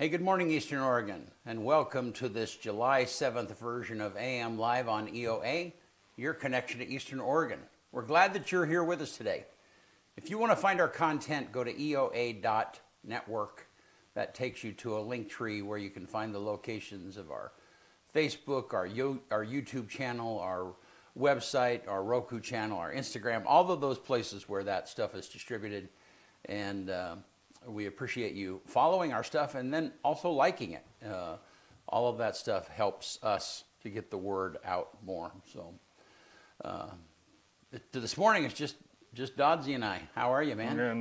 Hey, good morning, Eastern Oregon, and welcome to this July 7th version of AM Live on EOA, your connection to Eastern Oregon. We're glad that you're here with us today. If you want to find our content, go to EOA.network. That takes you to a link tree where you can find the locations of our Facebook, our YouTube channel, our website, our Roku channel, our Instagram, all of those places where that stuff is distributed. And we appreciate you following our stuff and then also liking it. All of that stuff helps us to get the word out more. So this morning it's just Doddsy and I. How are you, man? Yeah,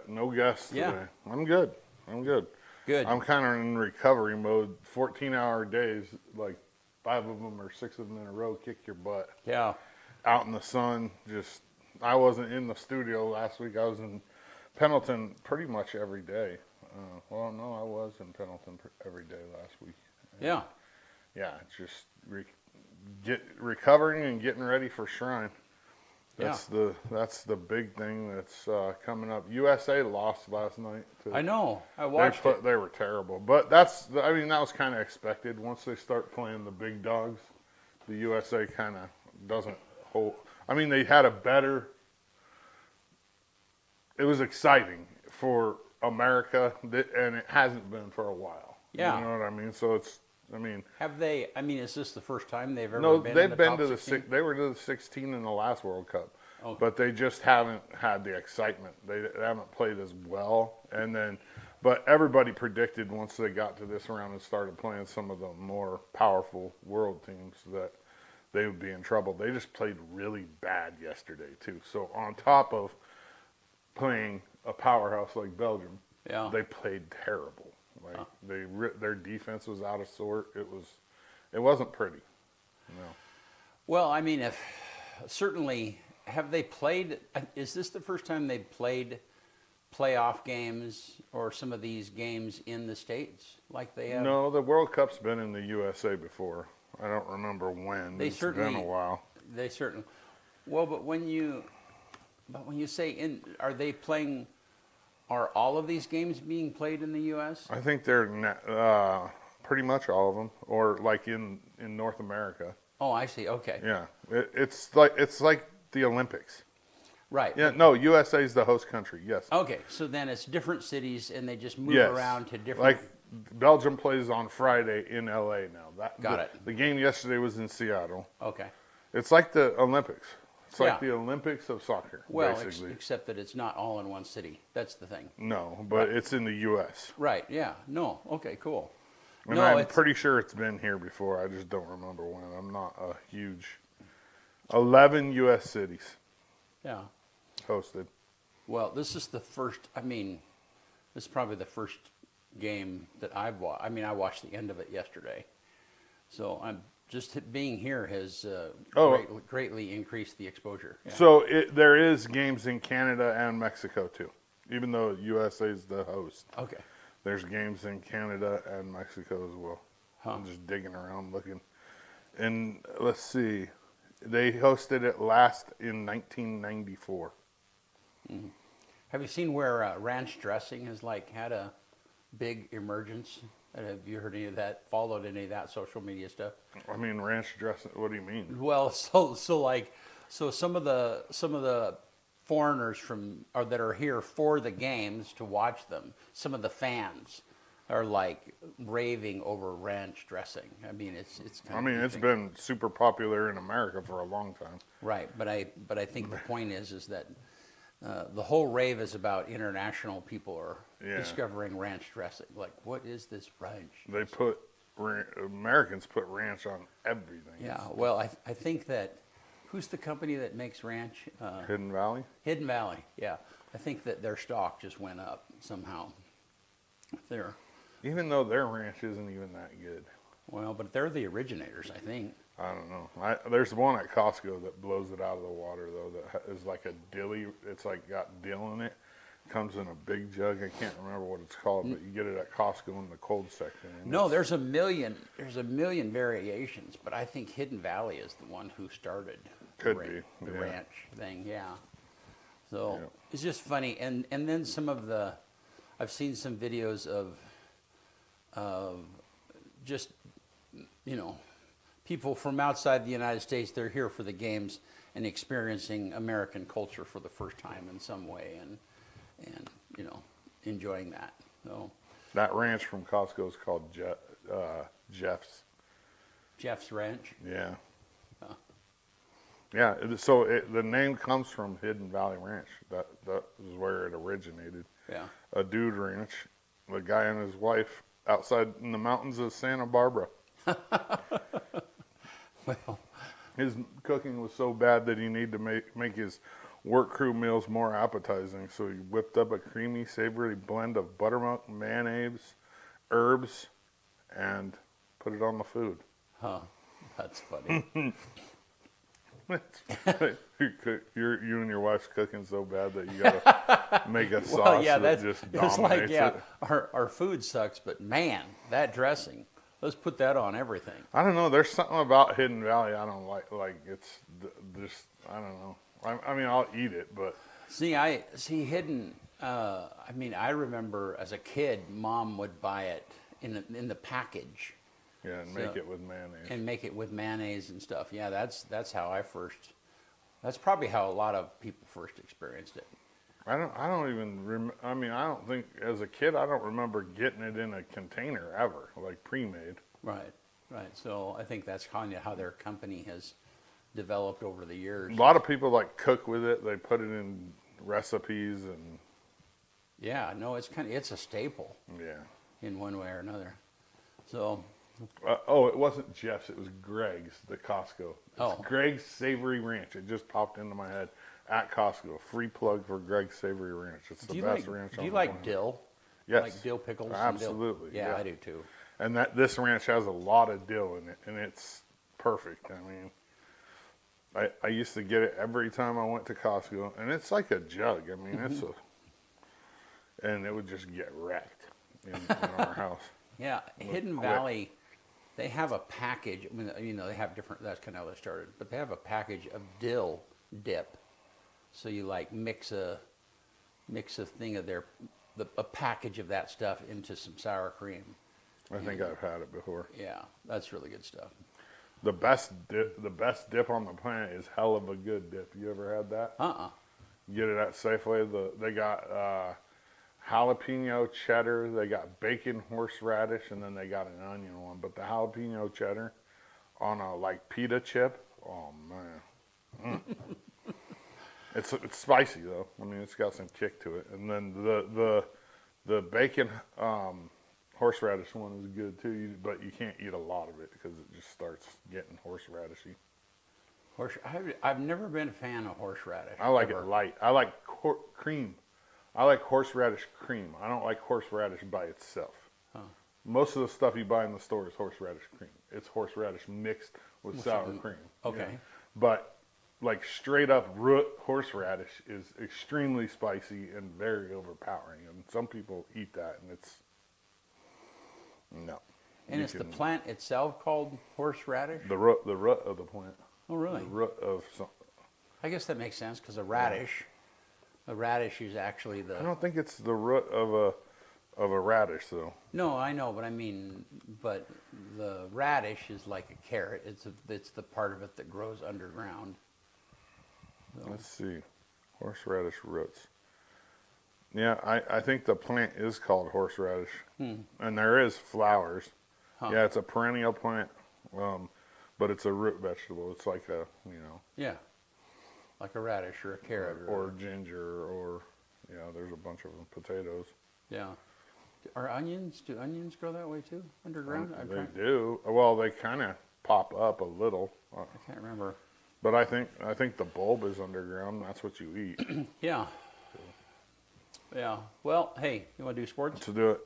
no guests today. Yeah. I'm good. Good. I'm kind of in recovery mode. 14-hour days, like 5 of them or 6 of them in a row, kick your butt. Yeah. Out in the sun. I wasn't in the studio last week. I was in Pendleton pretty much every day. I was in Pendleton every day last week. Yeah. Yeah, just recovering and getting ready for Shrine. That's the big thing that's coming up. USA lost last night. I know. I watched it. They were terrible, but that was kind of expected. Once they start playing the big dogs, the USA kind of doesn't hold. I mean, they had a better. It was exciting for America, and it hasn't been for a while. Yeah. You know what I mean? So it's. Have they? I mean, is this the first time they've ever been? No, they've in the been top to the 16? They were to the 16 in the last World Cup, Okay. but they just haven't had the excitement. They haven't played as well, but everybody predicted once they got to this round and started playing some of the more powerful world teams that they would be in trouble. They just played really bad yesterday too. So on top of playing a powerhouse like Belgium, Yeah. they played terrible. Their defense was out of sort. It wasn't pretty. No. Well, I mean, certainly, have they played? Is this the first time they've played playoff games or some of these games in the States like they have? No, the World Cup's been in the USA before. I don't remember when. It's been a while. They certainly. Well, but when you say are they playing? Are all of these games being played in the U.S.? I think they're pretty much all of them, or like in North America. Oh, I see. Okay. Yeah, it's like the Olympics. Right. Yeah. No, USA is the host country. Yes. Okay, so then it's different cities, and they just move Yes. around to different. Like Belgium plays on Friday in L.A. now. Got it. The game yesterday was in Seattle. Okay. It's like the Olympics. It's like Yeah. the Olympics of soccer, Well, basically. except that it's not all in one city. That's the thing. No, but it's in the U.S. Right. Yeah. No. Okay. Cool. And No, I'm pretty sure it's been here before. I just don't remember when. I'm not a huge. 11 U.S. cities Yeah. hosted. Well, this is the first. I mean, this is probably the first game that I've watched. I mean, I watched the end of it yesterday, so I'm just being here has greatly increased the exposure. Yeah. So there is games in Canada and Mexico too, even though USA is the host. Okay. There's games in Canada and Mexico as well. I'm just digging around looking. And let's see. They hosted it last in 1994. Mm-hmm. Have you seen where ranch dressing has had a big emergence? Have you heard any of that? Followed any of that social media stuff? I mean, ranch dressing. What do you mean? Well, so some of the foreigners that are here for the games to watch them, some of the fans are raving over ranch dressing. I mean, it's kind of it's been super popular in America for a long time. Right, but I think the point is that the whole rave is about international people are discovering ranch dressing. Like, what is this ranch? Americans put ranch on everything. Yeah, well, I think that, who's the company that makes ranch? Hidden Valley? Hidden Valley, yeah. I think that their stock just went up somehow. Even though their ranch isn't even that good. Well, but they're the originators, I think. I don't know. There's one at Costco that blows it out of the water, though, that is like a dilly. It's got dill in it. Comes in a big jug. I can't remember what it's called, but you get it at Costco in the cold section. No, there's a million variations, but I think Hidden Valley is the one who started the ranch thing. Yeah. So it's just funny, and then some of the, I've seen some videos of just, you know, people from outside the United States, they're here for the games and experiencing American culture for the first time in some way, and you know, enjoying that. So That ranch from Costco is called Jeff's. Jeff's Ranch. Yeah. Huh. Yeah. So the name comes from Hidden Valley Ranch. That is where it originated. Yeah. A dude ranch. The guy and his wife outside in the mountains of Santa Barbara. Well, His cooking was so bad that he needed to make his work crew meals more appetizing. So he whipped up a creamy, savory blend of buttermilk, mayonnaise, herbs, and put it on the food. huh? That's funny. You and your wife's cooking so bad that you gotta make a sauce Well, yeah, that that's just it's dominates like, yeah, it. our food sucks, but man, that dressing, let's put that on everything. I don't know. There's something about Hidden Valley I don't like. Like it's just I don't know. I mean, I'll eat it, but See Hidden. I mean, I remember as a kid, Mom would buy it in the package. yeah, and make it with mayonnaise. And make it with mayonnaise and stuff. Yeah, that's how I first. That's probably how a lot of people first experienced it. I don't even. I mean, I don't think as a kid I don't remember getting it in a container ever, like pre-made. Right, right. So I think that's kind of how their company has developed over the years. A lot of people like cook with it. They put it in recipes and Yeah, no, it's a staple yeah. in one way or another. So It wasn't Jeff's. It was Greg's, the Costco. It's Oh. Greg's Savory Ranch. It just popped into my head at Costco. Free plug for Greg's Savory Ranch. It's the best ranch on do you the like planet. dill? Yes. Like dill pickles? and dill? Absolutely, Yeah, yeah. I do too. And this ranch has a lot of dill in it, and it's perfect. I mean, I used to get it every time I went to Costco, and it's like a jug. I mean, and it would just get wrecked in our house. Yeah, Hidden quick. Valley, they have a package. I mean, you know, they have different. That's kind of how they started, but they have a package of dill dip. So you like mix a thing of a package of that stuff into some sour cream. I think I've had it before. Yeah, that's really good stuff. The best dip on the planet is hell of a good dip. You ever had that? Get it at Safeway. They got jalapeno cheddar. They got bacon horseradish, and then they got an onion one. But the jalapeno cheddar on a like pita chip. Oh man, it's spicy though. I mean, it's got some kick to it. And then the bacon horseradish one is good too, but you can't eat a lot of it because it just starts getting horseradishy. I've never been a fan of horseradish. I like ever. it light. I like cream. I like horseradish cream. I don't like horseradish by itself. Huh. Most of the stuff you buy in the store is horseradish cream. It's horseradish mixed with sour cream. Okay. Yeah. But like straight up root horseradish is extremely spicy and very overpowering. And some people eat that and it's no. And it's the plant itself called horseradish? The root of the plant. Oh, really? The root of some. I guess that makes sense because a radish is actually I don't think it's the root of a radish though. No, I know, but the radish is like a carrot. It's the part of it that grows underground. So. Let's see, horseradish roots. Yeah, I think the plant is called horseradish, and there is flowers. Huh. Yeah, it's a perennial plant, but it's a root vegetable. It's like Yeah, like a radish or a carrot or ginger or there's a bunch of them. Potatoes. Yeah. Do onions grow that way too underground? They do. Well, they kind of pop up a little. I can't remember. But I think the bulb is underground. That's what you eat. Yeah. Yeah. Well, hey, you want to do sports? To do it.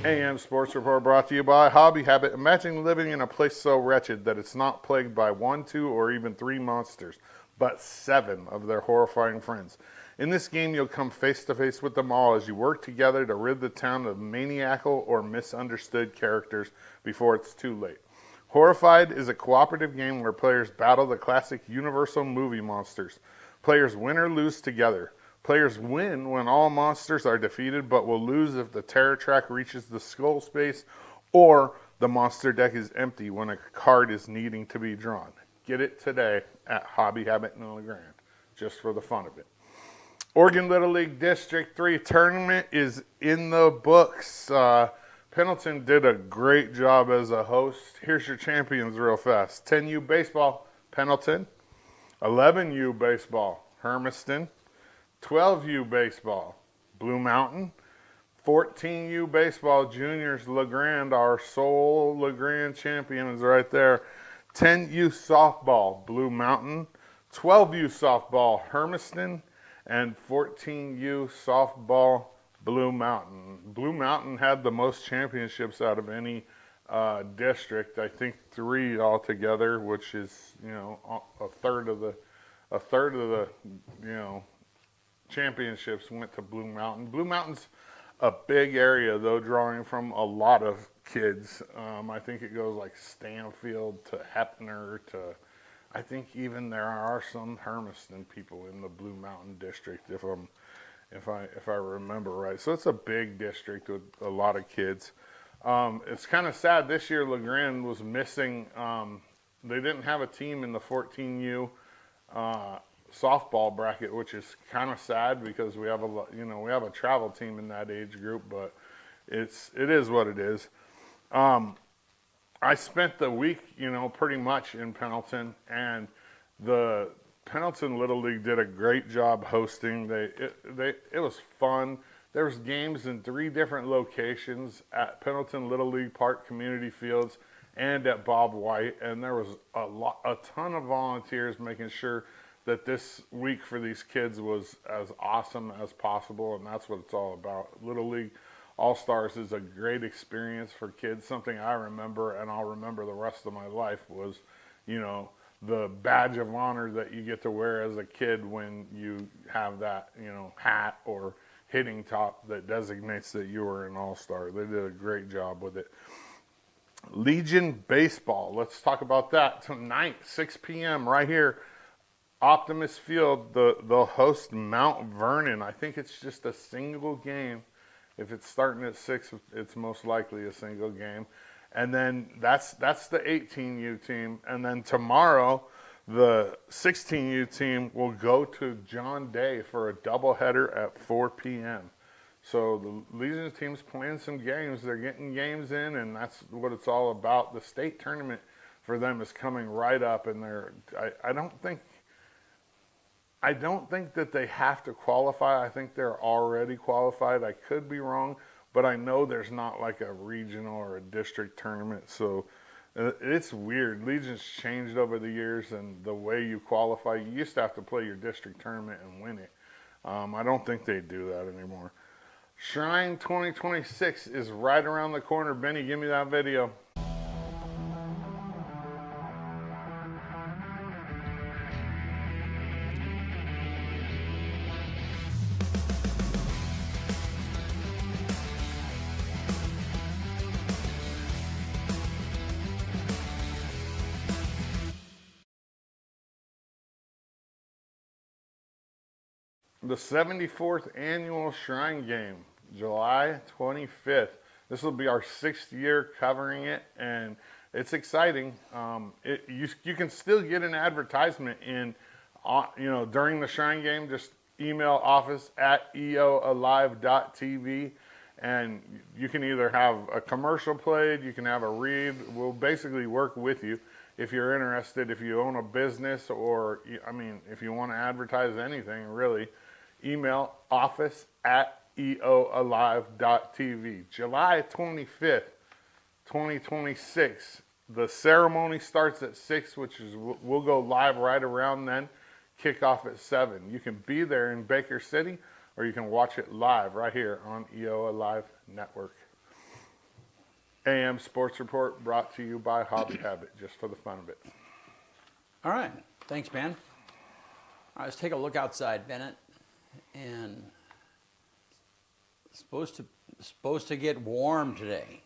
AM Sports Report brought to you by Hobby Habit. Imagine living in a place so wretched that it's not plagued by 1, 2, or even 3 monsters, but 7 of their horrifying friends. In this game, you'll come face to face with them all as you work together to rid the town of maniacal or misunderstood characters before it's too late. Horrified is a cooperative game where players battle the classic Universal movie monsters. Players win or lose together. Players win when all monsters are defeated, but will lose if the terror track reaches the skull space or the monster deck is empty when a card is needing to be drawn. Get it today at Hobby Habit in LeGrand, just for the fun of it. Oregon Little League District 3 tournament is in the books. Pendleton did a great job as a host. Here's your champions real fast. 10U Baseball, Pendleton. 11U Baseball, Hermiston. 12U Baseball, Blue Mountain. 14U Baseball, Juniors, LeGrand. Our sole LeGrand champion is right there. 10U Softball, Blue Mountain. 12U Softball, Hermiston. And 14U Softball, Blue Mountain. Blue Mountain had the most championships out of any district. I think 3 altogether, which is, you know, a third of the you know, championships went to Blue Mountain. Blue Mountain's a big area though, drawing from a lot of kids. I think it goes like Stanfield to Hepner to, I think even there are some Hermiston people in the Blue Mountain district, if I remember right. So it's a big district with a lot of kids. It's kind of sad this year. LeGrand was missing. They didn't have a team in the 14U softball bracket, which is kind of sad because we have a travel team in that age group, but it is what it is. I spent the week, you know, pretty much in Pendleton, and the Pendleton Little League did a great job hosting. It was fun. There was games in 3 different locations at Pendleton Little League Park Community Fields and at Bob White, and there was a ton of volunteers making sure that this week for these kids was as awesome as possible, and that's what it's all about. Little League All-Stars is a great experience for kids. Something I remember, and I'll remember the rest of my life, was, you know, the badge of honor that you get to wear as a kid when you have that, you know, hat or hitting top that designates that you were an all-star. They did a great job with it. Legion Baseball, let's talk about that tonight, 6 p.m. right here, Optimus Field. They'll host Mount Vernon. I think it's just a single game. If it's starting at 6, it's most likely a single game. And then that's the 18U team. And then tomorrow, the 16U team will go to John Day for a doubleheader at 4 p.m. So the Legion team's playing some games. They're getting games in, and that's what it's all about. The state tournament for them is coming right up, and I don't think that they have to qualify. I think they're already qualified. I could be wrong, but I know there's not like a regional or a district tournament. So it's weird. Legion's changed over the years, and the way you qualify, you used to have to play your district tournament and win it. I don't think they do that anymore. Shrine 2026 is right around the corner. Benny, give me that video. The 74th Annual Shrine Game, July 25th. This will be our 6th year covering it, and it's exciting. You can still get an advertisement in, during the Shrine Game. Just email office@eoalive.tv, and you can either have a commercial played, you can have a read. We'll basically work with you if you're interested, if you own a business, or, if you want to advertise anything, really. Email office@eoalive.tv. July 25th, 2026. The ceremony starts at 6, which is, we'll go live right around then. Kickoff at 7. You can be there in Baker City, or you can watch it live right here on EOA Live Network. AM Sports Report brought to you by Hobby Habit, just for the fun of it. All right. Thanks, man. All right, let's take a look outside, Bennett. And it's supposed to get warm today,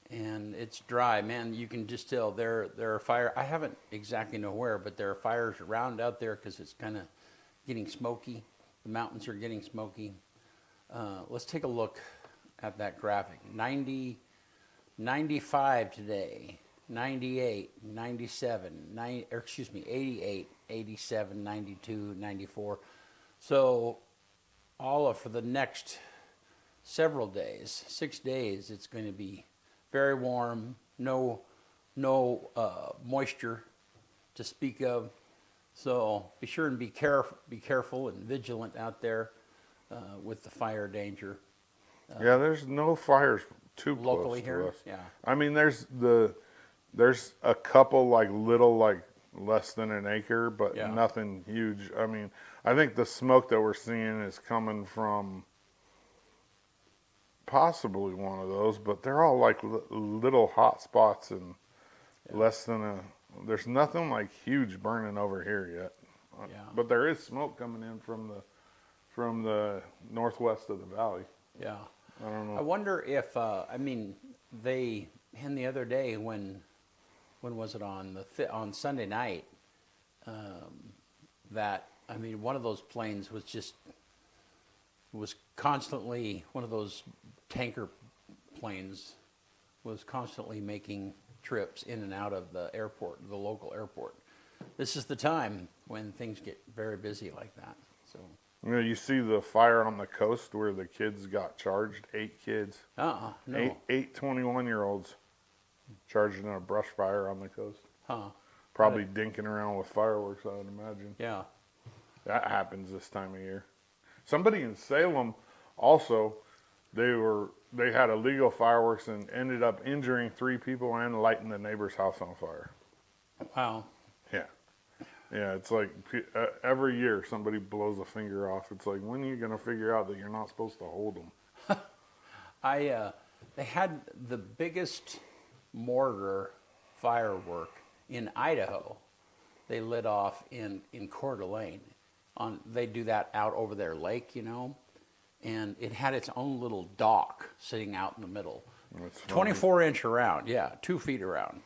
and it's dry, man. You can just tell there are fire. I haven't exactly know where, but there are fires around out there because it's kind of getting smoky. The mountains are getting smoky. Let's take a look at that graphic. 90, 95 today, 98, 97, 88, 87, 92, 94. So for the next several days, 6 days, it's going to be very warm, no moisture to speak of. So be sure and be careful and vigilant out there with the fire danger. Yeah, there's no fires too Locally close here, to us. yeah. I mean, there's a couple like little, like less than an acre, but Yeah. nothing huge. I mean, I think the smoke that we're seeing is coming from possibly one of those, but they're all like little hot spots and less than there's nothing like huge burning over here yet. Yeah. But there is smoke coming in from the northwest of the valley. Yeah. I don't know. I wonder if the other day when was it on Sunday night, one of those planes was constantly, one of those tanker planes was constantly making trips in and out of the airport, the local airport. This is the time when things get very busy like that. So. You know, you see the fire on the coast where the kids got charged. 8 kids. No. Eight 21-year-olds charged in a brush fire on the coast. Huh. Probably dinking around with fireworks, I would imagine. Yeah. That happens this time of year. Somebody in Salem also, they had illegal fireworks and ended up injuring 3 people and lighting the neighbor's house on fire. Wow. Yeah. Yeah, it's like every year somebody blows a finger off. It's like, when are you going to figure out that you're not supposed to hold them? They had the biggest mortar firework in Idaho. They lit off in Coeur d'Alene. They do that out over their lake, and it had its own little dock sitting out in the middle. 24-inch around, 2 feet around.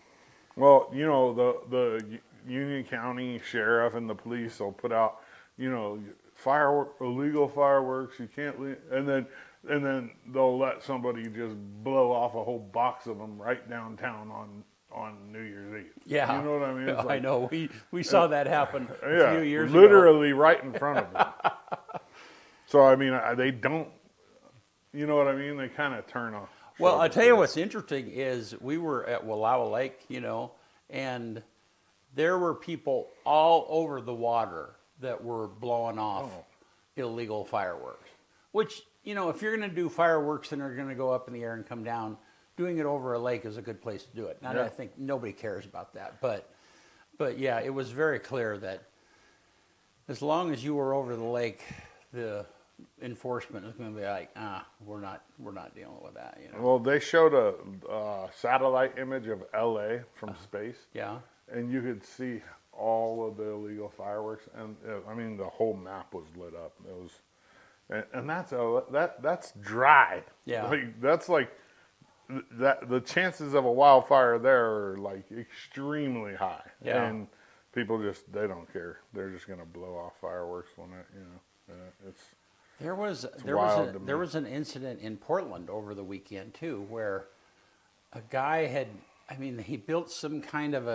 Well, the Union County Sheriff and the police will put out, illegal fireworks. You can't, and then they'll let somebody just blow off a whole box of them right downtown on New Year's Eve. Yeah, you know what I mean? It's I know. We saw that happen a few years ago. Literally right in front of them. So I mean, they don't. You know what I mean? They kind of turn off. Well, I'll tell you what's interesting is we were at Wallowa Lake, and there were people all over the water that were blowing off illegal fireworks. Which, if you're going to do fireworks and they're going to go up in the air and come down, doing it over a lake is a good place to do it. Now, I think nobody cares about that. But yeah, it was very clear that as long as you were over the lake, the enforcement is going to be like, we're not dealing with that. Well, they showed a satellite image of LA from space. Yeah. And you could see all of the illegal fireworks, and I mean the whole map was lit up. It was, and that's dry. Yeah. That's like that. The chances of a wildfire there are like extremely high. Yeah. And people they don't care. They're just gonna blow off fireworks when it's. There was an incident in Portland over the weekend too, where a guy he built some kind of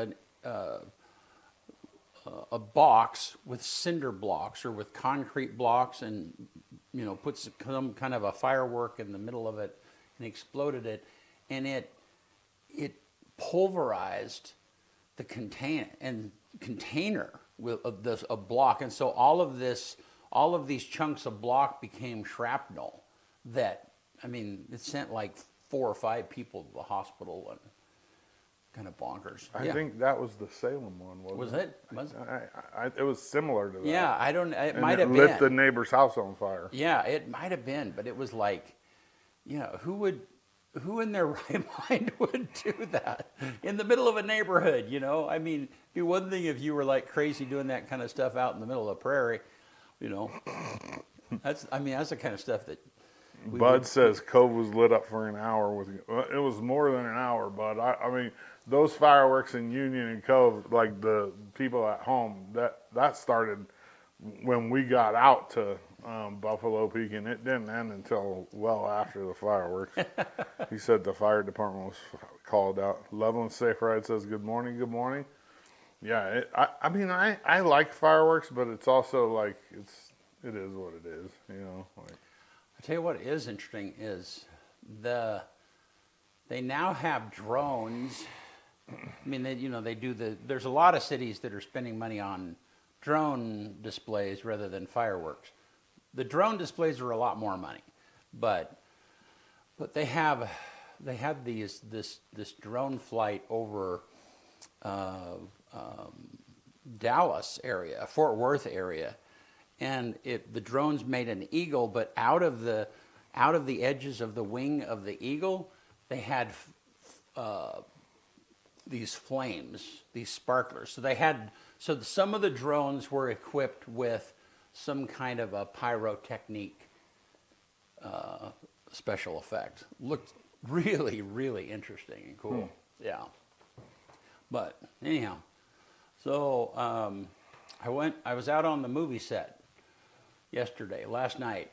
a box with cinder blocks or with concrete blocks, and put some kind of a firework in the middle of it and exploded it, and it pulverized the container with a block, and so all of these chunks of block became shrapnel that, it sent like 4 or 5 people to the hospital, and kind of bonkers. I think that was the Salem one, wasn't it? Was it? It was similar to that. Yeah, it might have been. Lit the neighbor's house on fire. Yeah, it might have been, but it was like, who in their right mind would do that in the middle of a neighborhood, it'd be one thing if you were like crazy doing that kind of stuff out in the middle of the prairie, That's the kind of stuff that Bud says Cove was lit up for an hour. It was more than an hour, Bud. Those fireworks in Union and Cove, like the people at home, that started when we got out to Buffalo Peak, and it didn't end until well after the fireworks. He said the fire department was called out. Loveland Safe Ride says, good morning, good morning. Yeah, I mean, I like fireworks, but it's also like, it is what it is, you know. Like, I tell you what is interesting is they now have drones. I mean, there's a lot of cities that are spending money on drone displays rather than fireworks. The drone displays are a lot more money, but they have this drone flight over Dallas area, Fort Worth area, and the drones made an eagle, but out of the edges of the wing of the eagle, they had these flames, these sparklers. So some of the drones were equipped with some kind of a pyrotechnique special effect. Looked really, really interesting and cool. Yeah. But anyhow, so I was out on the movie set last night.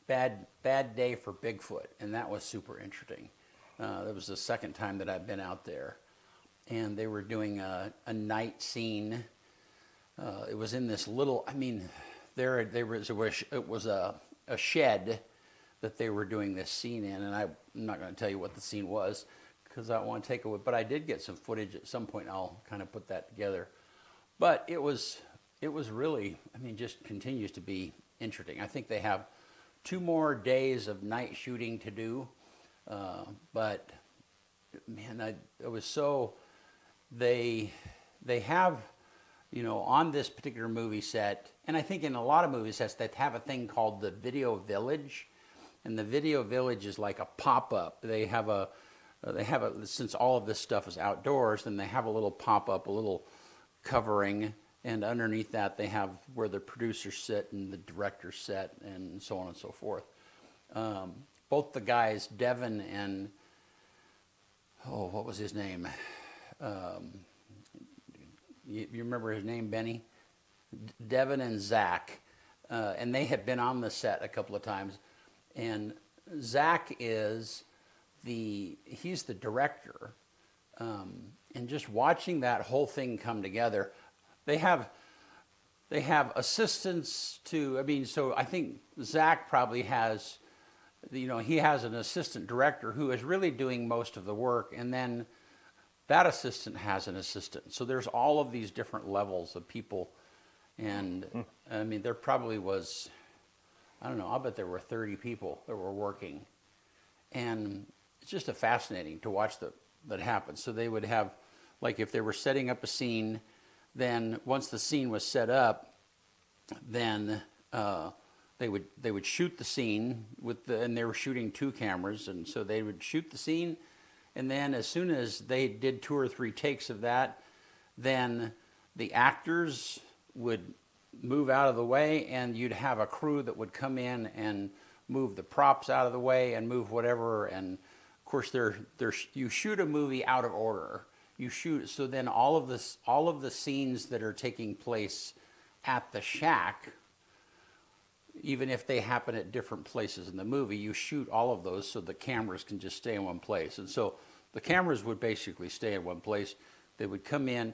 Bad day for Bigfoot, and that was super interesting. That was the second time that I've been out there, and they were doing a night scene. It was in this little. I mean, it was a shed that they were doing this scene in, and I'm not going to tell you what the scene was because I don't want to take it. But I did get some footage at some point. I'll kind of put that together. But it was really. I mean, just continues to be interesting. I think they have 2 more days of night shooting to do. But man, it was so. They have, on this particular movie set, and I think in a lot of movie sets, they have a thing called the Video Village, and the Video Village is like a pop-up. They have a since all of this stuff is outdoors, then they have a little pop-up, a little covering, and underneath that they have where the producers sit and the directors sit, and so on and so forth. Both the guys, Devin and what was his name? You remember his name, Benny? Devin and Zach, and they had been on the set a couple of times. And Zach he's the director, and just watching that whole thing come together, they have assistants to. I mean, so I think Zach probably has, he has an assistant director who is really doing most of the work, and then that assistant has an assistant. So there's all of these different levels of people. And I mean, there probably was, I don't know, I'll bet there were 30 people that were working. And it's just fascinating to watch that happen. So they would have, like if they were setting up a scene, then once the scene was set up, then they would shoot the scene and they were shooting 2 cameras. And so they would shoot the scene. And then as soon as they did 2 or 3 takes of that, then the actors would move out of the way, and you'd have a crew that would come in and move the props out of the way and move whatever. And of course, you shoot a movie out of order. So then all of the scenes that are taking place at the shack, even if they happen at different places in the movie, you shoot all of those so the cameras can just stay in one place. And so the cameras would basically stay in one place. They would come in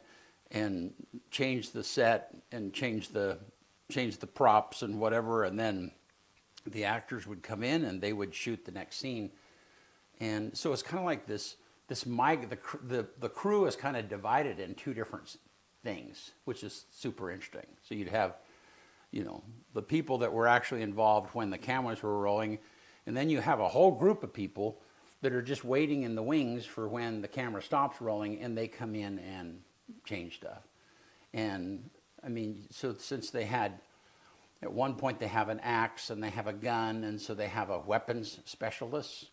and change the set and change the props and whatever, and then the actors would come in and they would shoot the next scene. And so it's kind of like the crew is kind of divided in 2 different things, which is super interesting. So you'd have, the people that were actually involved when the cameras were rolling, and then you have a whole group of people that are just waiting in the wings for when the camera stops rolling, and they come in and change stuff. And I mean, so since they had, at one point they have an axe and they have a gun, and so they have a weapons specialist,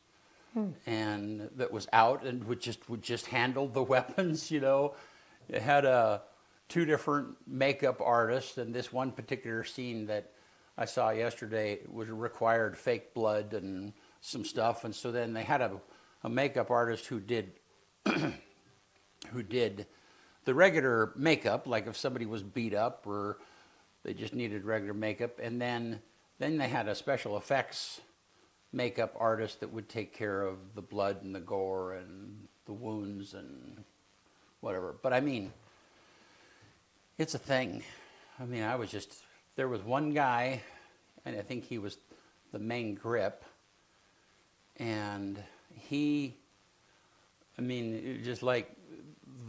and that was out and would just handle the weapons. It had 2 different makeup artists, and this one particular scene that I saw yesterday required fake blood and some stuff, and so then they had a makeup artist who did the regular makeup, like if somebody was beat up or they just needed regular makeup, and then then they had a special effects makeup artist that would take care of the blood and the gore and the wounds and whatever. But I mean, it's a thing. I mean, there was one guy, and I think he was the main grip, and it was just like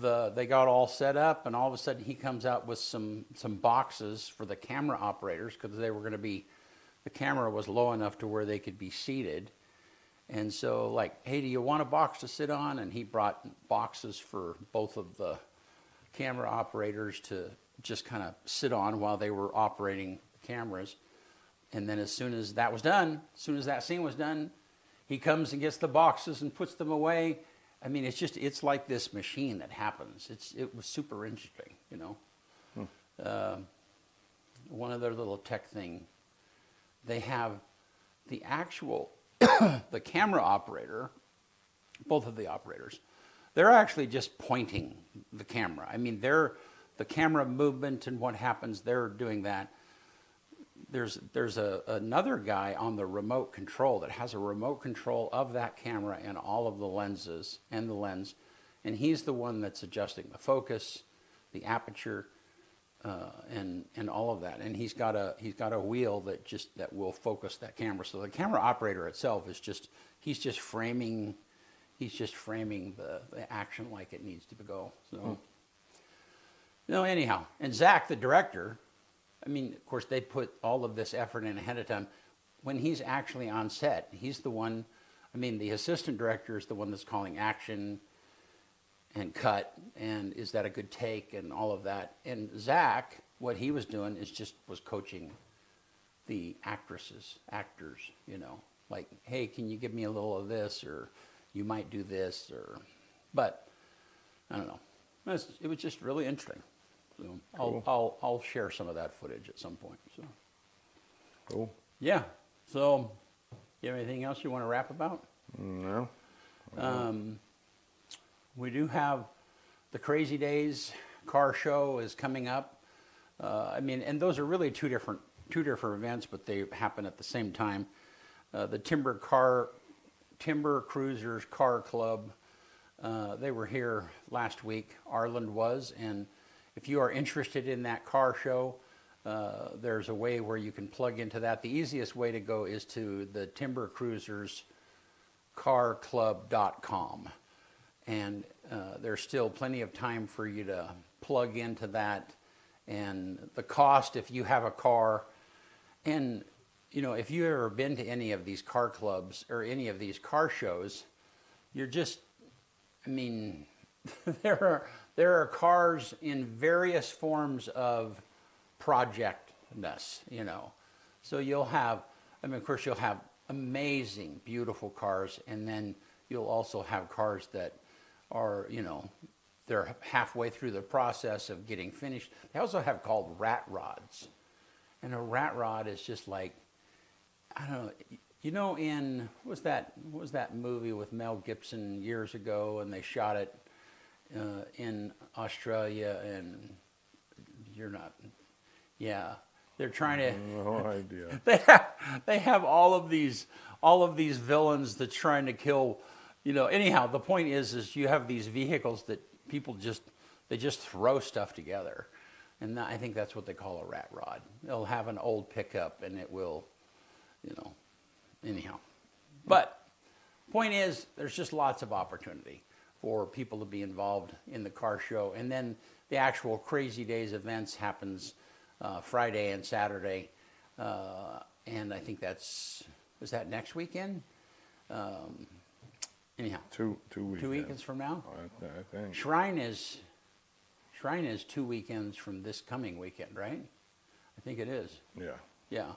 they got all set up, and all of a sudden he comes out with some boxes for the camera operators, because they were going to be, the camera was low enough to where they could be seated. And so, like, hey, do you want a box to sit on? And he brought boxes for both of the camera operators to just kind of sit on while they were operating the cameras. And then as soon as that was done, as soon as that scene was done, he comes and gets the boxes and puts them away. I mean, it's like this machine that happens. It was super interesting, you know. One other little tech thing, they have the actual, the camera operator, both of the operators, they're actually just pointing the camera. I mean, the camera movement and what happens, they're doing that. There's another guy on the remote control that has a remote control of that camera and all of the lenses and the lens, and he's the one that's adjusting the focus, the aperture, and all of that. And he's got a wheel that will focus that camera. So the camera operator itself is he's just framing the action like it needs to go. So anyhow, and Zach, the director, I mean, of course, they put all of this effort in ahead of time. When he's actually on set, he's the one, I mean, the assistant director is the one that's calling action and cut, and is that a good take, and all of that. And Zach, what he was doing was coaching the actors, you know, like, hey, can you give me a little of this, or you might do this, but I don't know. It was just really interesting. So cool. I'll share some of that footage at some point. So cool. Yeah. So, you have anything else you want to rap about? No. We do have the Crazy Days car show is coming up. I mean, and those are really two different events, but they happen at the same time. The Timber Cruisers Car Club. They were here last week. Arland was, and if you are interested in that car show, there's a way where you can plug into that. The easiest way to go is to the Timber Cruisers carclub.com, and there's still plenty of time for you to plug into that. And the cost, if you have a car, and you know, if you've ever been to any of these car clubs or any of these car shows, you're just, I mean, there are cars in various forms of projectness, you know. So you'll have, I mean, of course, you'll have amazing, beautiful cars, and then you'll also have cars that are, you know, they're halfway through the process of getting finished. They also have called rat rods. And a rat rod is just like, I don't know, you know, what was that movie with Mel Gibson years ago, and they shot it in Australia, and they're trying to. No idea. They have all of these villains that's trying to kill, you know. Anyhow, the point is you have these vehicles that people just throw stuff together, and I think that's what they call a rat rod. They'll have an old pickup, and it will, you know. Anyhow, but point is, there's just lots of opportunity for people to be involved in the car show. And then the actual Crazy Days events happens Friday and Saturday. And I think is that next weekend? Anyhow. Two weekends. 2 weekends from now? I think. Shrine is 2 weekends from this coming weekend, right? I think it is. Yeah. Yeah.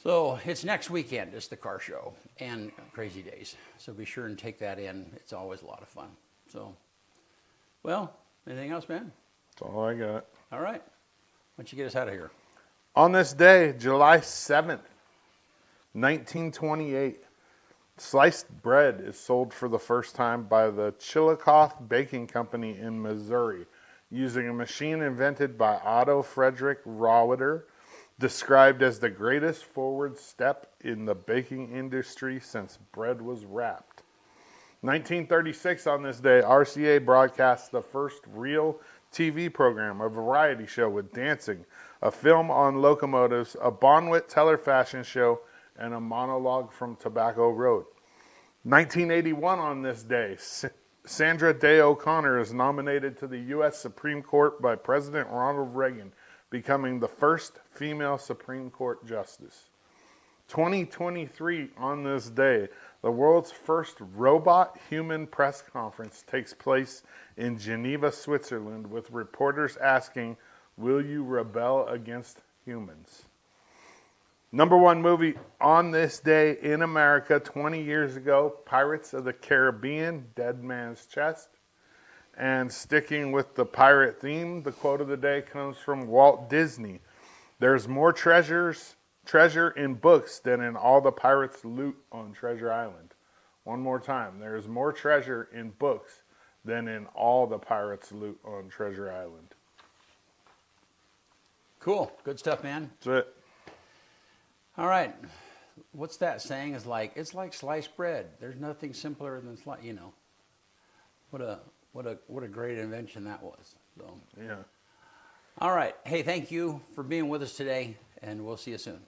So it's next weekend is the car show and Crazy Days. So be sure and take that in. It's always a lot of fun. So, well, anything else, man? That's all I got. All right. Why don't you get us out of here? On this day, July 7th, 1928, sliced bread is sold for the first time by the Chillicothe Baking Company in Missouri using a machine invented by Otto Frederick Rohrwacher described as the greatest forward step in the baking industry since bread was wrapped. 1936, on this day, RCA broadcast the first real TV program, a variety show with dancing, a film on locomotives, a Bonwit Teller fashion show, and a monologue from Tobacco Road. 1981, on this day, Sandra Day O'Connor is nominated to the U.S. Supreme Court by President Ronald Reagan, becoming the first female Supreme Court justice. 2023, on this day, the world's first robot-human press conference takes place in Geneva, Switzerland, with reporters asking, "Will you rebel against humans?" Number one movie on this day in America 20 years ago, Pirates of the Caribbean, Dead Man's Chest. And sticking with the pirate theme, the quote of the day comes from Walt Disney. "There's more treasure in books than in all the pirates' loot on Treasure Island." One more time. There's more treasure in books than in all the pirates' loot on Treasure Island. Cool. Good stuff, man. That's it. All right. What's that saying? It's like sliced bread. There's nothing simpler than What a great invention that was. So, Yeah. all right. Hey, thank you for being with us today, and we'll see you soon.